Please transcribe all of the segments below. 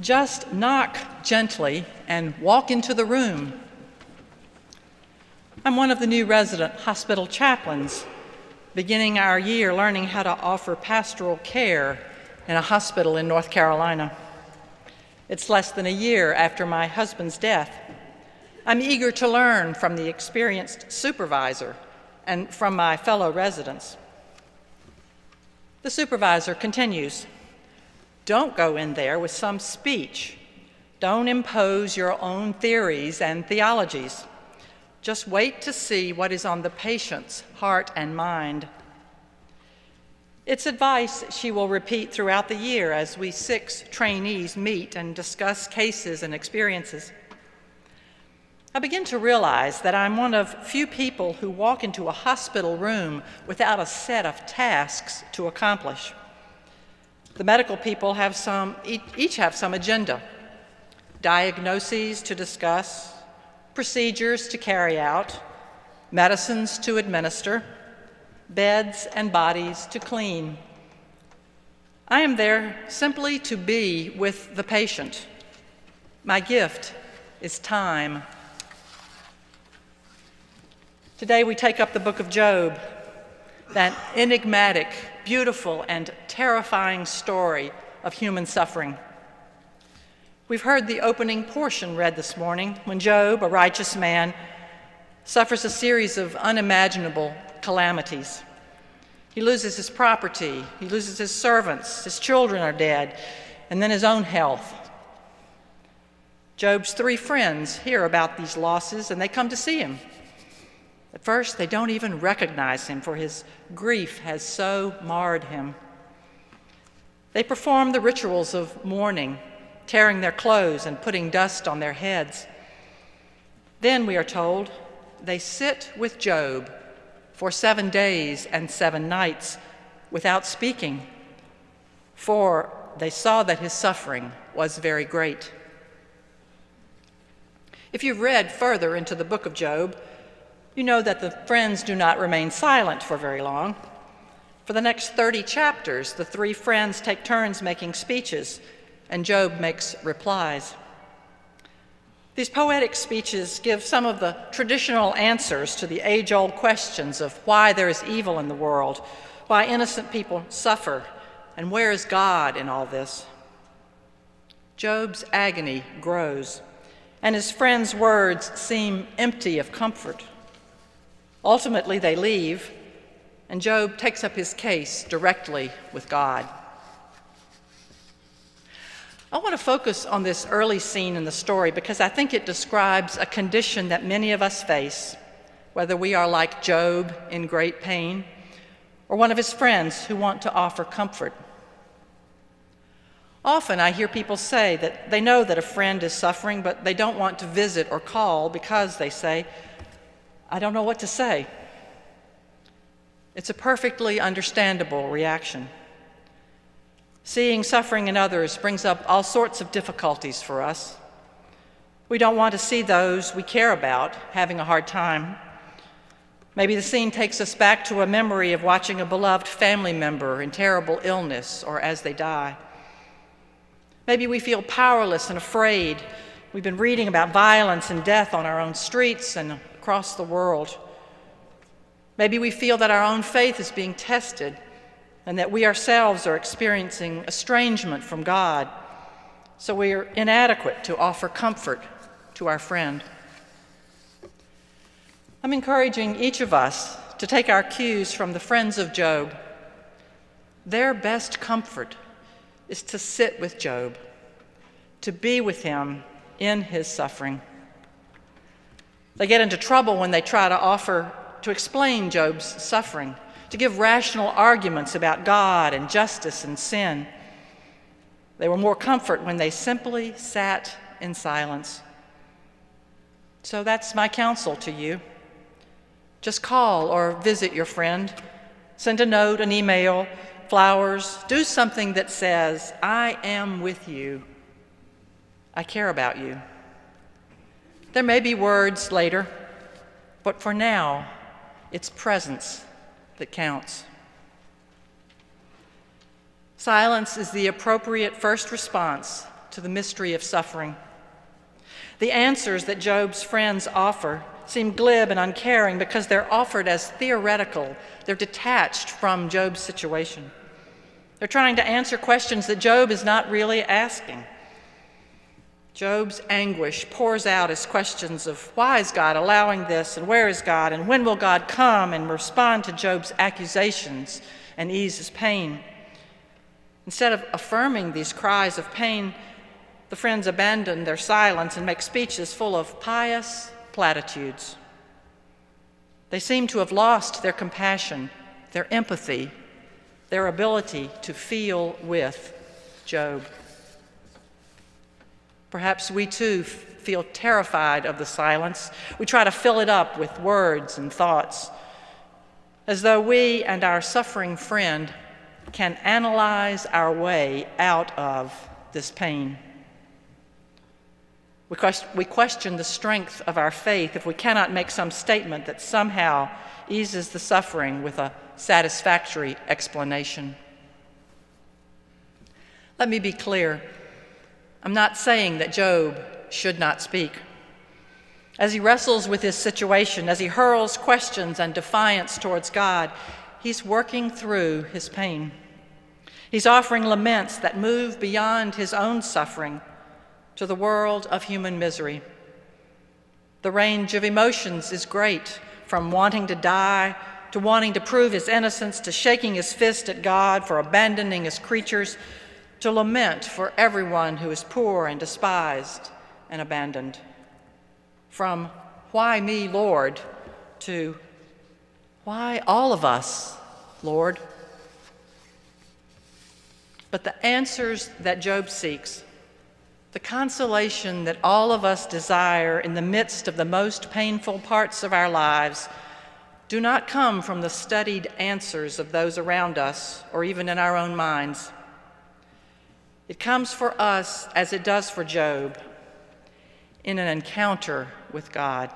Just knock gently and walk into the room. I'm one of the new resident hospital chaplains, beginning our year learning how to offer pastoral care in a hospital in North Carolina. It's less than a year after my husband's death. I'm eager to learn from the experienced supervisor and from my fellow residents. The supervisor continues, "Don't go in there with some speech. Don't impose your own theories and theologies. Just wait to see what is on the patient's heart and mind." It's advice she will repeat throughout the year as we 6 trainees meet and discuss cases and experiences. I begin to realize that I'm one of few people who walk into a hospital room without a set of tasks to accomplish. The medical people each have some agenda: diagnoses to discuss, procedures to carry out, medicines to administer, beds and bodies to clean. I am there simply to be with the patient. My gift is time. Today we take up the book of Job, that enigmatic, beautiful, and terrifying story of human suffering. We've heard the opening portion read this morning when Job, a righteous man, suffers a series of unimaginable calamities. He loses his property, he loses his servants, his children are dead, and then his own health. Job's 3 friends hear about these losses and they come to see him. At first, they don't even recognize him, for his grief has so marred him. They perform the rituals of mourning, tearing their clothes and putting dust on their heads. Then, we are told, they sit with Job for 7 days and 7 nights without speaking, for they saw that his suffering was very great. If you've read further into the book of Job, you know that the friends do not remain silent for very long. For the next 30 chapters, the 3 friends take turns making speeches, and Job makes replies. These poetic speeches give some of the traditional answers to the age-old questions of why there is evil in the world, why innocent people suffer, and where is God in all this? Job's agony grows, and his friends' words seem empty of comfort. Ultimately, they leave, and Job takes up his case directly with God. I want to focus on this early scene in the story because I think it describes a condition that many of us face, whether we are like Job in great pain or one of his friends who want to offer comfort. Often I hear people say that they know that a friend is suffering, but they don't want to visit or call because, they say, "I don't know what to say." It's a perfectly understandable reaction. Seeing suffering in others brings up all sorts of difficulties for us. We don't want to see those we care about having a hard time. Maybe the scene takes us back to a memory of watching a beloved family member in terrible illness or as they die. Maybe we feel powerless and afraid. We've been reading about violence and death on our own streets and across the world. Maybe we feel that our own faith is being tested and that we ourselves are experiencing estrangement from God, so we are inadequate to offer comfort to our friend. I'm encouraging each of us to take our cues from the friends of Job. Their best comfort is to sit with Job, to be with him in his suffering. They get into trouble when they try to explain Job's suffering, to give rational arguments about God and justice and sin. They were more comfort when they simply sat in silence. So that's my counsel to you. Just call or visit your friend. Send a note, an email, flowers. Do something that says, "I am with you. I care about you." There may be words later, but for now, it's presence that counts. Silence is the appropriate first response to the mystery of suffering. The answers that Job's friends offer seem glib and uncaring because they're offered as theoretical. They're detached from Job's situation. They're trying to answer questions that Job is not really asking. Job's anguish pours out as questions of why is God allowing this, and where is God, and when will God come and respond to Job's accusations and ease his pain. Instead of affirming these cries of pain, the friends abandon their silence and make speeches full of pious platitudes. They seem to have lost their compassion, their empathy, their ability to feel with Job. Perhaps we too feel terrified of the silence. We try to fill it up with words and thoughts, as though we and our suffering friend can analyze our way out of this pain. We question the strength of our faith if we cannot make some statement that somehow eases the suffering with a satisfactory explanation. Let me be clear. I'm not saying that Job should not speak. As he wrestles with his situation, as he hurls questions and defiance towards God, he's working through his pain. He's offering laments that move beyond his own suffering to the world of human misery. The range of emotions is great, from wanting to die to wanting to prove his innocence, to shaking his fist at God for abandoning his creatures, to lament for everyone who is poor and despised and abandoned. From "Why me, Lord?" to "Why all of us, Lord?" But the answers that Job seeks, the consolation that all of us desire in the midst of the most painful parts of our lives, do not come from the studied answers of those around us or even in our own minds. It comes for us, as it does for Job, in an encounter with God.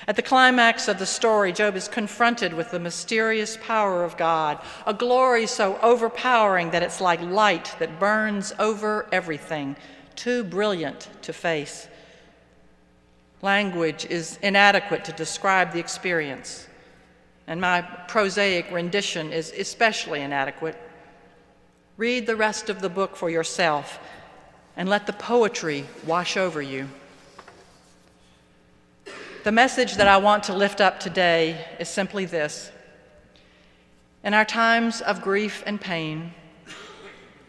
At the climax of the story, Job is confronted with the mysterious power of God, a glory so overpowering that it's like light that burns over everything, too brilliant to face. Language is inadequate to describe the experience, and my prosaic rendition is especially inadequate. Read the rest of the book for yourself and let the poetry wash over you. The message that I want to lift up today is simply this. In our times of grief and pain,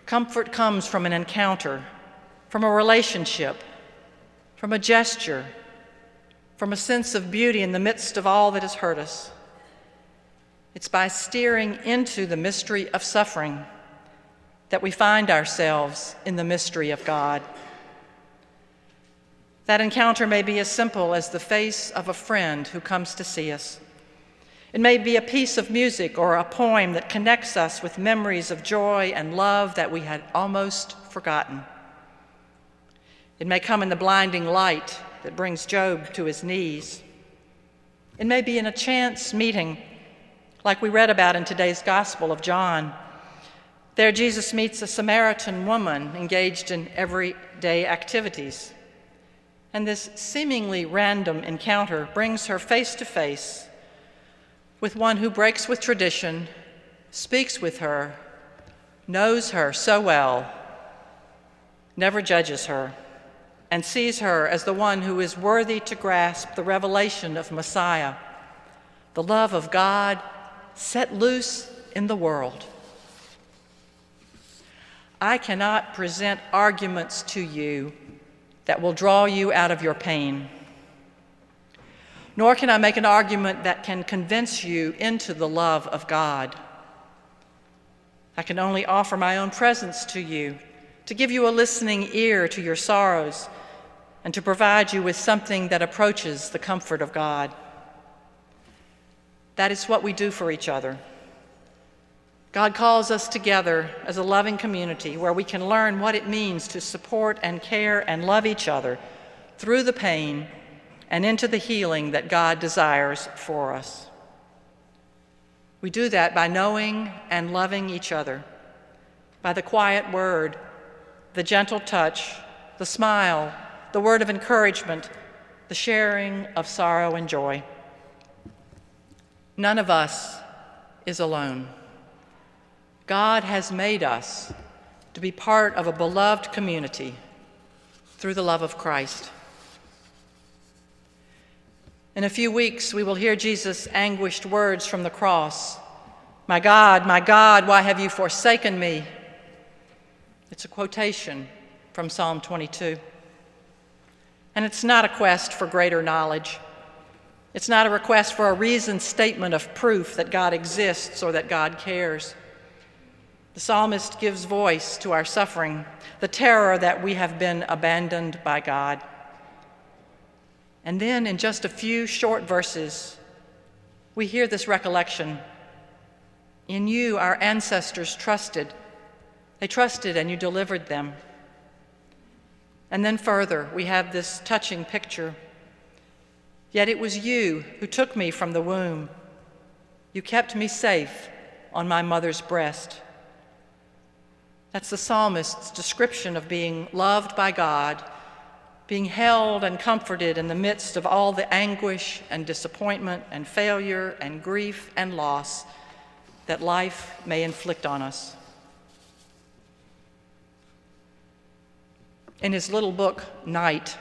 comfort comes from an encounter, from a relationship, from a gesture, from a sense of beauty in the midst of all that has hurt us. It's by steering into the mystery of suffering that we find ourselves in the mystery of God. That encounter may be as simple as the face of a friend who comes to see us. It may be a piece of music or a poem that connects us with memories of joy and love that we had almost forgotten. It may come in the blinding light that brings Job to his knees. It may be in a chance meeting, like we read about in today's Gospel of John. There, Jesus meets a Samaritan woman engaged in everyday activities. And this seemingly random encounter brings her face to face with one who breaks with tradition, speaks with her, knows her so well, never judges her, and sees her as the one who is worthy to grasp the revelation of Messiah, the love of God set loose in the world. I cannot present arguments to you that will draw you out of your pain. Nor can I make an argument that can convince you into the love of God. I can only offer my own presence to you, to give you a listening ear to your sorrows, and to provide you with something that approaches the comfort of God. That is what we do for each other. God calls us together as a loving community where we can learn what it means to support and care and love each other through the pain and into the healing that God desires for us. We do that by knowing and loving each other, by the quiet word, the gentle touch, the smile, the word of encouragement, the sharing of sorrow and joy. None of us is alone. God has made us to be part of a beloved community through the love of Christ. In a few weeks, we will hear Jesus' anguished words from the cross. My God, why have you forsaken me?" It's a quotation from Psalm 22. And it's not a quest for greater knowledge. It's not a request for a reasoned statement of proof that God exists or that God cares. The psalmist gives voice to our suffering, the terror that we have been abandoned by God. And then in just a few short verses, we hear this recollection. In you, our ancestors trusted. They trusted and you delivered them. And then further, we have this touching picture. Yet it was you who took me from the womb. You kept me safe on my mother's breast. That's the psalmist's description of being loved by God, being held and comforted in the midst of all the anguish and disappointment and failure and grief and loss that life may inflict on us. In his little book, Night,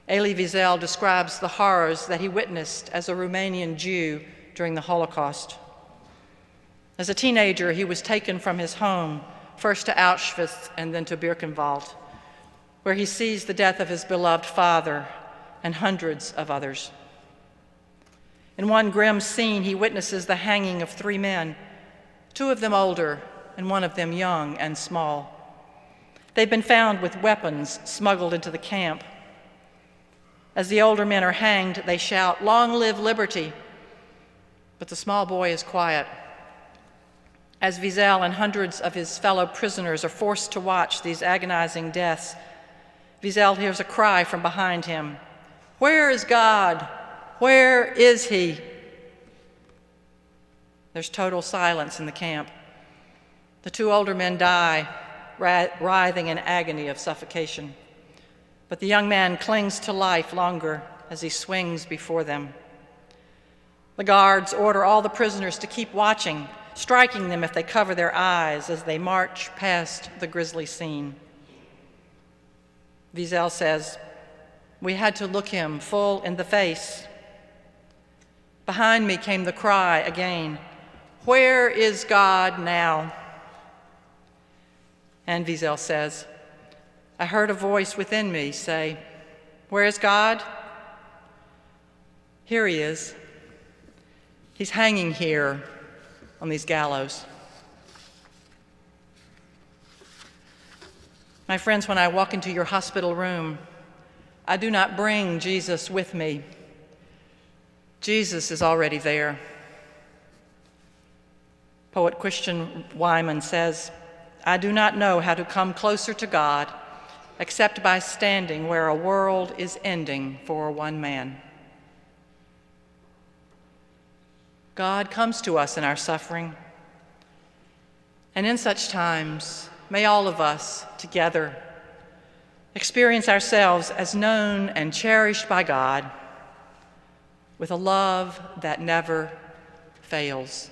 Elie Wiesel describes the horrors that he witnessed as a Romanian Jew during the Holocaust. As a teenager, he was taken from his home, first to Auschwitz and then to Birkenwald, where he sees the death of his beloved father and hundreds of others. In one grim scene, he witnesses the hanging of 3 men, 2 of them older and 1 of them young and small. They've been found with weapons smuggled into the camp. As the older men are hanged, they shout, "Long live liberty!" But the small boy is quiet. As Wiesel and hundreds of his fellow prisoners are forced to watch these agonizing deaths, Wiesel hears a cry from behind him. "Where is God? Where is he?" There's total silence in the camp. The 2 older men die, writhing in agony of suffocation. But the young man clings to life longer as he swings before them. The guards order all the prisoners to keep watching, striking them if they cover their eyes as they march past the grisly scene. Wiesel says, "We had to look him full in the face. Behind me came the cry again, 'Where is God now?' And Wiesel says, I heard a voice within me say, 'Where is God?' Here he is. He's hanging here on these gallows." My friends, when I walk into your hospital room, I do not bring Jesus with me. Jesus is already there. Poet Christian Wyman says, "I do not know how to come closer to God except by standing where a world is ending for one man." God comes to us in our suffering. And in such times, may all of us together experience ourselves as known and cherished by God with a love that never fails.